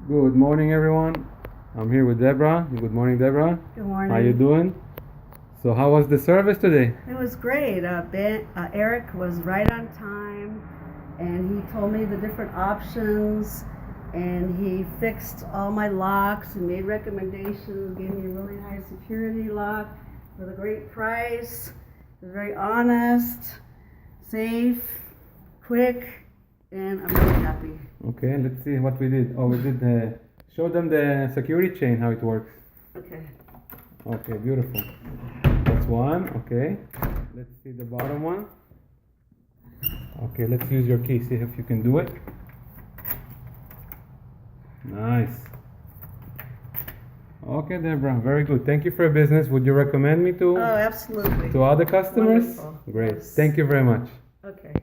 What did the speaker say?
Good morning, everyone. I'm here with Deborah. Good morning, Deborah. Good morning. How you doing? So, how was the service today? It was great. Eric was right on time, and he told me the different options, and he fixed all my locks and made recommendations, gave me a really nice security lock with a great price. He was very honest, safe, quick, and I'm really happy. Okay, let's see what we did. Oh, we did show them the security chain, how it works. Okay. Okay, beautiful. That's one. Okay, let's see the bottom one. Okay, let's use your key. See if you can do it. Nice. Okay, Deborah, very good. Thank you for your business. Would you recommend me Oh, absolutely. to other customers? Wonderful. Great. Yes. Thank you very much. Okay.